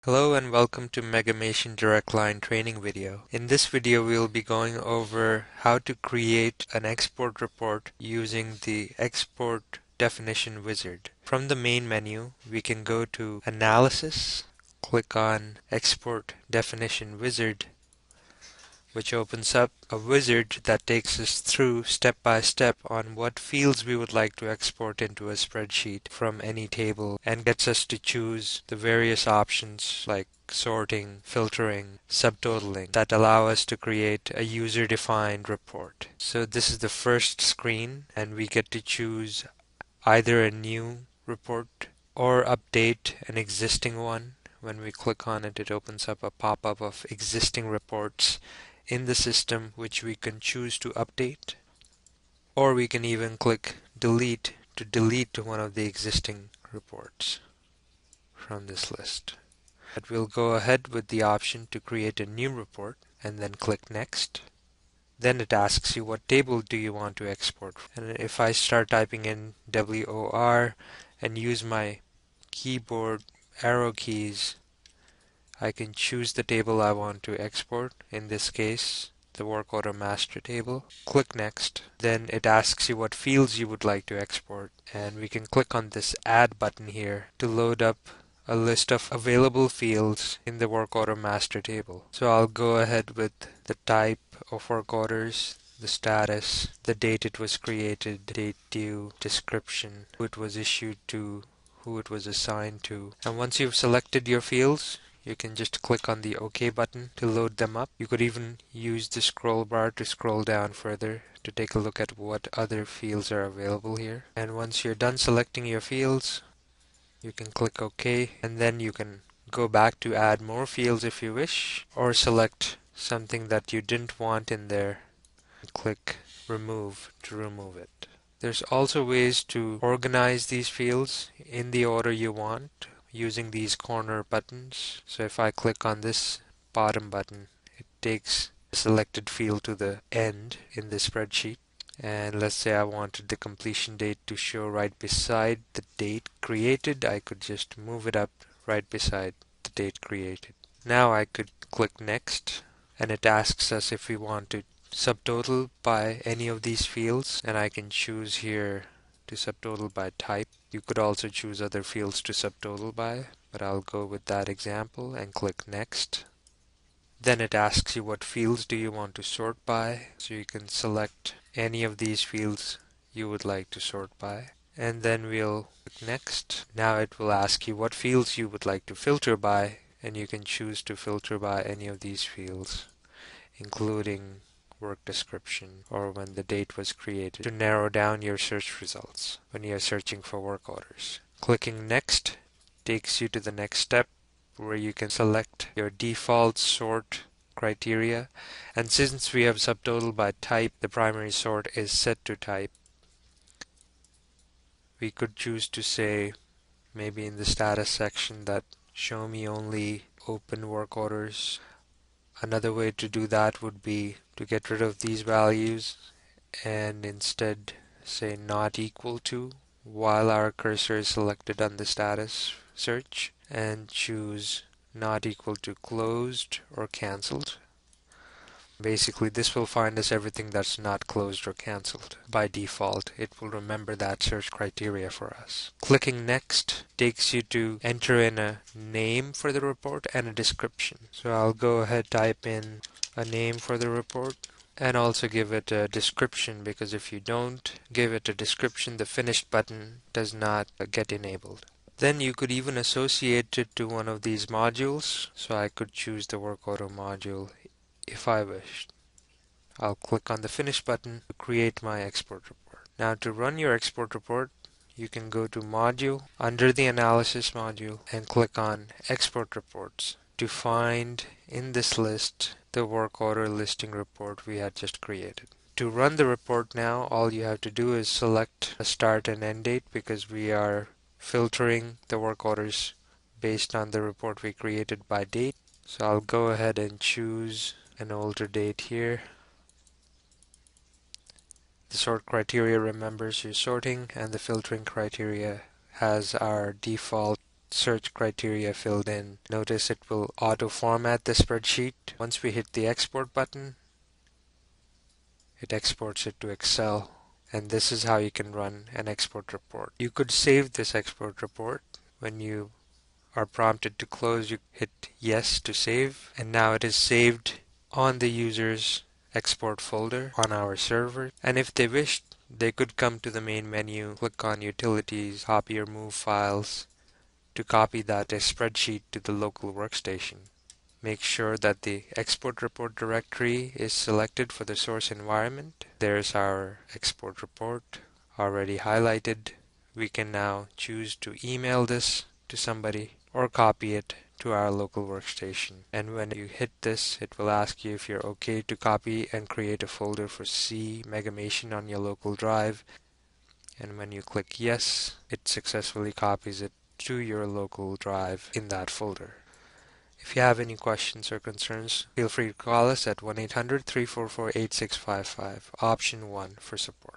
Hello and welcome to Megamation Direct Line training video. In this video we will be going over how to create an export report using the export definition wizard. From the main menu we can go to Analysis, click on Export Definition Wizard, which opens up a wizard that takes us through step by step on what fields we would like to export into a spreadsheet from any table, and gets us to choose the various options like sorting, filtering, subtotaling that allow us to create a user-defined report. So this is the first screen, and we get to choose either a new report or update an existing one. When we click on it, it opens up a pop-up of existing reports in the system which we can choose to update, or we can even click delete to delete one of the existing reports from this list. But we'll go ahead with the option to create a new report and then click next. Then it asks you what table do you want to export, and if I start typing in WOR and use my keyboard arrow keys, I can choose the table I want to export, in this case the work order master table. Click next. Then it asks you what fields you would like to export, and we can click on this add button here to load up a list of available fields in the work order master table. So I'll go ahead with the type of work orders, the status, the date it was created, date due, description, who it was issued to, who it was assigned to. And once you've selected your fields, you can just click on the OK button to load them up. You could even use the scroll bar to scroll down further to take a look at what other fields are available here. And once you're done selecting your fields, you can click OK, and then you can go back to add more fields if you wish, or select something that you didn't want in there and click remove to remove it. There's also ways to organize these fields in the order you want using these corner buttons. So if I click on this bottom button, it takes the selected field to the end in the spreadsheet. And let's say I wanted the completion date to show right beside the date created, I could just move it up right beside the date created. Now I could click next, and it asks us if we want to subtotal by any of these fields, and I can choose here to subtotal by type. You could also choose other fields to subtotal by, but I'll go with that example and click next. Then it asks you what fields do you want to sort by, so you can select any of these fields you would like to sort by. And then we'll click next. Now it will ask you what fields you would like to filter by, and you can choose to filter by any of these fields, including work description or when the date was created, to narrow down your search results when you're searching for work orders. Clicking next takes you to the next step, where you can select your default sort criteria, and since we have subtotal by type, the primary sort is set to type. We could choose to say, maybe in the status section, that show me only open work orders. Another way to do that would be to get rid of these values and instead say not equal to while our cursor is selected on the status search, and choose not equal to closed or cancelled. Basically, this will find us everything that's not closed or cancelled. By default, it will remember that search criteria for us. Clicking next takes you to enter in a name for the report and a description. So I'll go ahead, type in a name for the report, and also give it a description, because if you don't give it a description, the finished button does not get enabled. Then you could even associate it to one of these modules. So I could choose the work order module if I wished. I'll click on the finish button to create my export report. Now to run your export report, you can go to module under the analysis module and click on export reports to find in this list the work order listing report we had just created. To run the report now, all you have to do is select a start and end date, because we are filtering the work orders based on the report we created by date. So I'll go ahead and choose an older date here. The sort criteria remembers your sorting, and the filtering criteria has our default search criteria filled in. Notice it will auto format the spreadsheet. Once we hit the export button, it exports it to Excel. And this is how you can run an export report. You could save this export report. When you are prompted to close, you hit yes to save, and now it is saved on the user's export folder on our server. And if they wished, they could come to the main menu, click on Utilities, Copy or Move Files to copy that spreadsheet to the local workstation. Make sure that the export report directory is selected for the source environment. There's our export report already highlighted. We can now choose to email this to somebody or copy it to our local workstation. And when you hit this, it will ask you if you're okay to copy and create a folder for C Megamation on your local drive. And when you click yes, it successfully copies it to your local drive in that folder. If you have any questions or concerns, feel free to call us at 1-800-344-8655, option 1 for support.